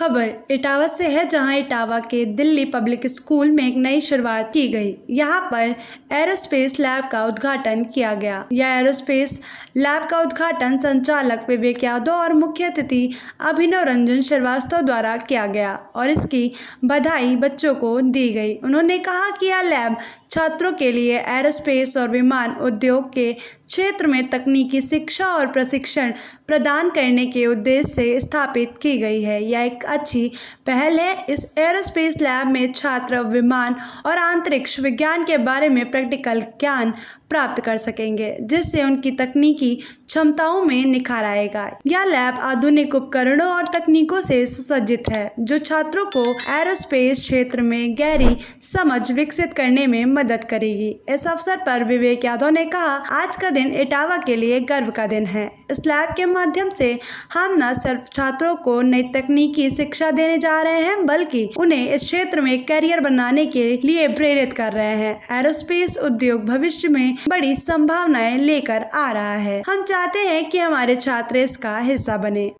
खबर इटावा से है, जहां इटावा के दिल्ली पब्लिक स्कूल में एक नई शुरुआत की गई। यहां पर एरोस्पेस लैब का उद्घाटन किया गया। यह एरोस्पेस लैब का उद्घाटन संचालक विवेक यादव और मुख्य अतिथि अभिनव रंजन श्रीवास्तव द्वारा किया गया और इसकी बधाई बच्चों को दी गई। उन्होंने कहा कि यह लैब छात्रों के लिए एरोस्पेस और विमान उद्योग के क्षेत्र में तकनीकी शिक्षा और प्रशिक्षण प्रदान करने के उद्देश्य से स्थापित की गई है। यह एक अच्छी पहल है। इस एरोस्पेस लैब में छात्र विमान और अंतरिक्ष विज्ञान के बारे में प्रैक्टिकल ज्ञान प्राप्त कर सकेंगे, जिससे उनकी तकनीकी क्षमताओं में निखार आएगा। यह लैब आधुनिक उपकरणों और तकनीकों से सुसज्जित है, जो छात्रों को एरोस्पेस क्षेत्र में गहरी समझ विकसित करने में मदद करेगी। इस अवसर पर विवेक यादव ने कहा, आज का दिन इटावा के लिए गर्व का दिन है। इस लैब के माध्यम से हम न सिर्फ छात्रों को नई तकनीकी शिक्षा देने जा रहे हैं, बल्कि उन्हें इस क्षेत्र में करियर बनाने के लिए प्रेरित कर रहे हैं। एरोस्पेस उद्योग भविष्य में बड़ी संभावनाएं लेकर आ रहा है। हम चाहते हैं कि हमारे छात्र इसका हिस्सा बने।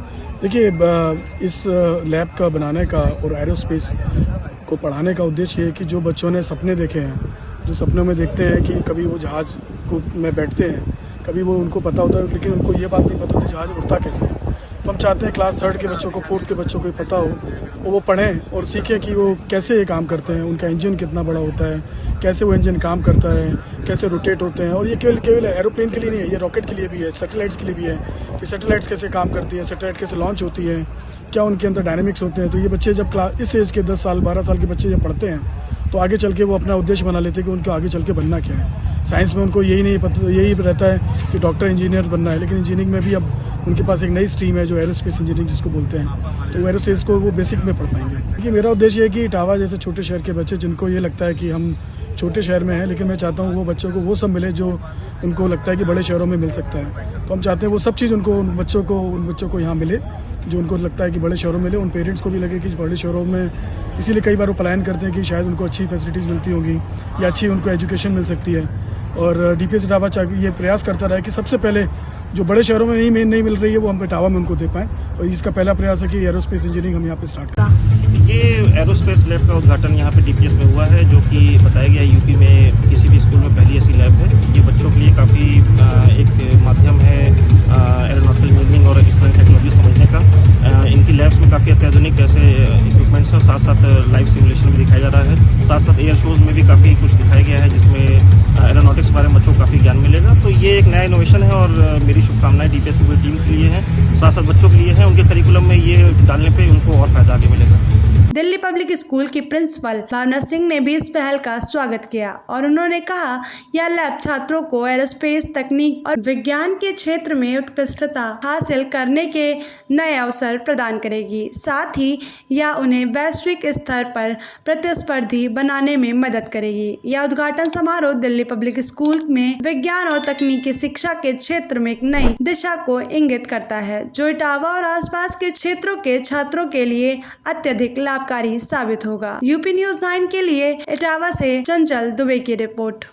देखिए, इस लैब का बनाने का और एरोस्पेस को पढ़ाने का उद्देश्य ये है कि जो बच्चों ने सपने देखे हैं, जो सपनों में देखते हैं कि कभी वो जहाज़ में बैठते हैं, कभी वो उनको पता होता है, लेकिन उनको ये बात नहीं पता होती जहाज़ उड़ता कैसे है। तो हम चाहते हैं क्लास 3 के बच्चों को, 4th के बच्चों को पता हो और वो पढ़ें और सीखें कि वो कैसे ये काम करते हैं, उनका इंजन कितना बड़ा होता है, कैसे वो इंजन काम करता है, कैसे रोटेट होते हैं। और ये केवल एरोप्लेन के लिए नहीं है, ये रॉकेट के लिए भी है, सैटेलाइट्स के लिए भी है कि सैटेलाइट्स कैसे काम करती है, सैटेलाइट कैसे लॉन्च होती है, क्या उनके अंदर डायनेमिक्स होते हैं। तो ये बच्चे जब इस एज के 10 साल 12 साल के बच्चे जब पढ़ते हैं, तो आगे चल के वो अपना उद्देश्य बना लेते हैं कि उनको आगे चल के बनना क्या है। साइंस में उनको यही नहीं पता, यही रहता है कि डॉक्टर इंजीनियर बनना है, लेकिन इंजीनियरिंग में भी अब उनके पास एक नई स्ट्रीम है जो एरोस्पेस इंजीनियरिंग जिसको बोलते हैं। तो एरोस्पेस को वो बेसिक में पढ़ पाएंगे। देखिए, मेरा उद्देश्य है कि इटावा जैसे छोटे शहर के बच्चे, जिनको ये लगता है कि हम छोटे शहर में हैं, लेकिन मैं चाहता हूँ वो बच्चों को वो सब मिले जो उनको लगता है कि बड़े शहरों में मिल सकता है। तो हम चाहते हैं वो सब चीज़ उन बच्चों को यहाँ मिले जो उनको लगता है कि बड़े शहरों में मिले। उन पेरेंट्स को भी लगे कि बड़े शहरों में, इसीलिए कई बार वो प्लान करते हैं कि शायद उनको अच्छी फैसिलिटीज़ मिलती होंगी या अच्छी उनको एजुकेशन मिल सकती है। और डीपीएस इटावा ये प्रयास करता रहा है कि सबसे पहले जो बड़े शहरों में नहीं मिल रही है, वो हम इटावा में उनको दे पाएँ। और इसका पहला प्रयास है कि एरोस्पेस इंजीनियरिंग हम यहाँ पे स्टार्ट करें। ये एरोस्पेस लैब का उद्घाटन यहाँ पे डीपीएस में हुआ है, जो कि बताया गया यूपी में किसी भी स्कूल में पहली ऐसी लैब है। ये बच्चों के लिए काफ़ी एक माध्यम है एरोनॉटिकल इंजीनियरिंग और इस तरह टेक्नोलॉजी समझने का। इनकी लैब्स में काफ़ी अत्याधुनिक ऐसे इक्विपमेंट्स हैं, साथ साथ लाइव सिमुलेशन भी दिखाया जा रहा है। साथ साथ एयर शोज में भी काफ़ी कुछ दिखाया गया है, जिसमें एरोनॉटिक्स के बारे में बच्चों को काफ़ी ज्ञान मिलेगा। तो ये एक नया इनोवेशन है और मेरी शुभकामनाएं डीपीएस की पूरी टीम के लिए हैं, साथ साथ बच्चों के लिए हैं। उनके करिकुलम में ये डालने पे उनको और फायदा आगे मिलेगा। दिल्ली पब्लिक स्कूल की प्रिंसिपल भावना सिंह ने भी इस पहल का स्वागत किया और उन्होंने कहा, यह लैब छात्रों को एरोस्पेस तकनीक और विज्ञान के क्षेत्र में उत्कृष्टता हासिल करने के नए अवसर प्रदान करेगी। साथ ही यह उन्हें वैश्विक स्तर पर प्रतिस्पर्धी बनाने में मदद करेगी। यह उद्घाटन समारोह दिल्ली पब्लिक स्कूल में विज्ञान और तकनीकी शिक्षा के क्षेत्र में एक नई दिशा को इंगित करता है, जो इटावा और आसपास के क्षेत्रों के छात्रों के लिए अत्यधिक लाभकारी साबित होगा। यूपी न्यूज़ 9 के लिए इटावा से चंचल दुबे की रिपोर्ट।